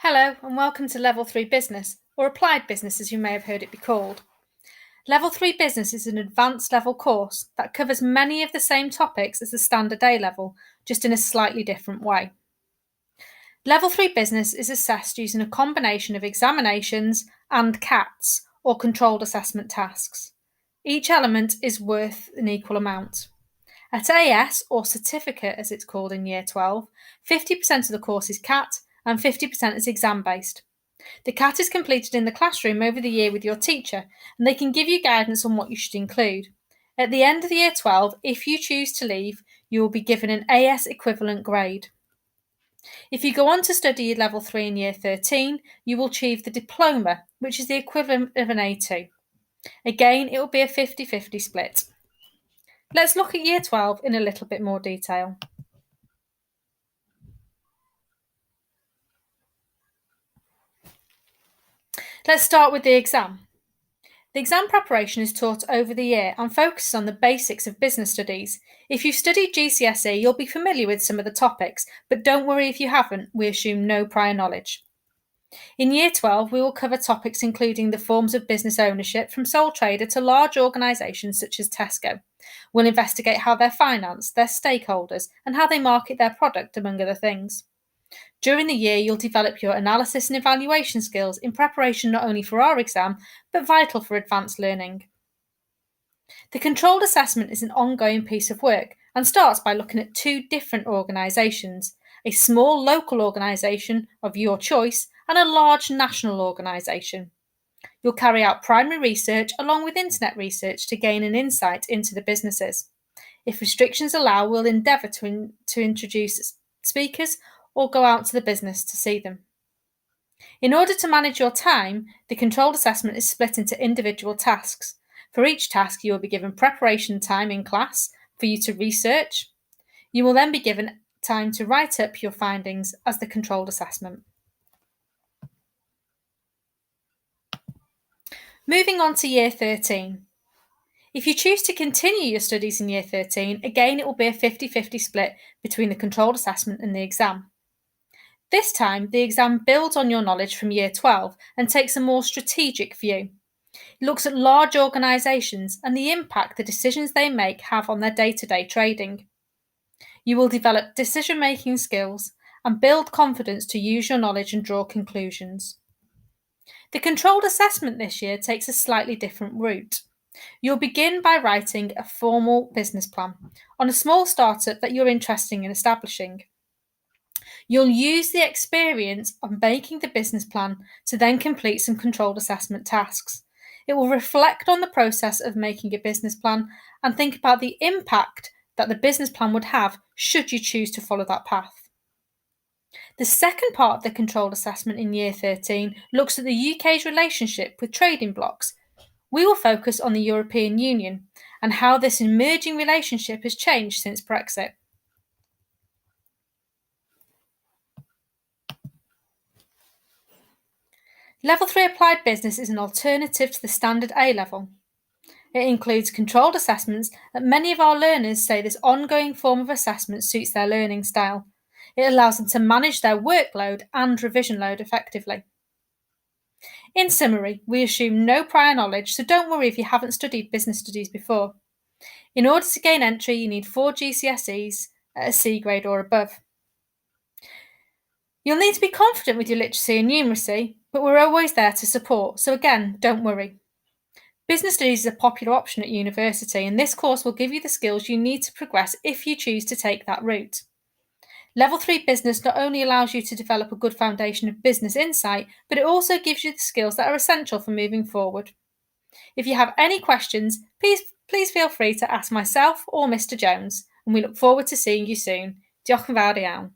Hello, and welcome to Level 3 Business, or Applied Business as you may have heard it be called. Level 3 Business is an advanced level course that covers many of the same topics as the standard A level, just in a slightly different way. Level 3 Business is assessed using a combination of examinations and CATs, or controlled assessment tasks. Each element is worth an equal amount. At AS, or certificate as it's called in Year 12, 50% of the course is CAT and 50% is exam based. The CAT is completed in the classroom over the year with your teacher, and they can give you guidance on what you should include. At the end of the Year 12, if you choose to leave, you will be given an AS equivalent grade. If you go on to study Level 3 in Year 13, you will achieve the diploma, which is the equivalent of an A2. Again, it will be a 50-50 split. Let's look at Year 12 in a little bit more detail. Let's start with the exam. The exam preparation is taught over the year and focuses on the basics of business studies. If you've studied GCSE, you'll be familiar with some of the topics, but don't worry if you haven't, we assume no prior knowledge. In Year 12, we will cover topics including the forms of business ownership from sole trader to large organisations such as Tesco. We'll investigate how they're financed, their stakeholders, and how they market their product, among other things. During the year, you'll develop your analysis and evaluation skills in preparation not only for our exam, but vital for advanced learning. The controlled assessment is an ongoing piece of work and starts by looking at two different organisations, a small local organisation of your choice and a large national organisation. You'll carry out primary research along with internet research to gain an insight into the businesses. If restrictions allow, we'll endeavour to introduce speakers or go out to the business to see them. In order to manage your time, the controlled assessment is split into individual tasks. For each task, you will be given preparation time in class for you to research. You will then be given time to write up your findings as the controlled assessment. Moving on to Year 13. If you choose to continue your studies in Year 13, again it will be a 50-50 split between the controlled assessment and the exam. This time, the exam builds on your knowledge from Year 12 and takes a more strategic view. It looks at large organisations and the impact the decisions they make have on their day-to-day trading. You will develop decision-making skills and build confidence to use your knowledge and draw conclusions. The controlled assessment this year takes a slightly different route. You'll begin by writing a formal business plan on a small startup that you're interested in establishing. You'll use the experience of making the business plan to then complete some controlled assessment tasks. It will reflect on the process of making a business plan and think about the impact that the business plan would have should you choose to follow that path. The second part of the controlled assessment in Year 13 looks at the UK's relationship with trading blocs. We will focus on the European Union and how this emerging relationship has changed since Brexit. Level 3 Applied Business is an alternative to the standard A level. It includes controlled assessments that many of our learners say this ongoing form of assessment suits their learning style. It allows them to manage their workload and revision load effectively. In summary, we assume no prior knowledge, so don't worry if you haven't studied business studies before. In order to gain entry, you need 4 GCSEs at a C grade or above. You'll need to be confident with your literacy and numeracy, but we're always there to support, so again, don't worry. Business studies is a popular option at university, and this course will give you the skills you need to progress if you choose to take that route. Level 3 Business not only allows you to develop a good foundation of business insight, but it also gives you the skills that are essential for moving forward. If you have any questions, please feel free to ask myself or Mr. Jones, and we look forward to seeing you soon. Diolch yn fawr iawn.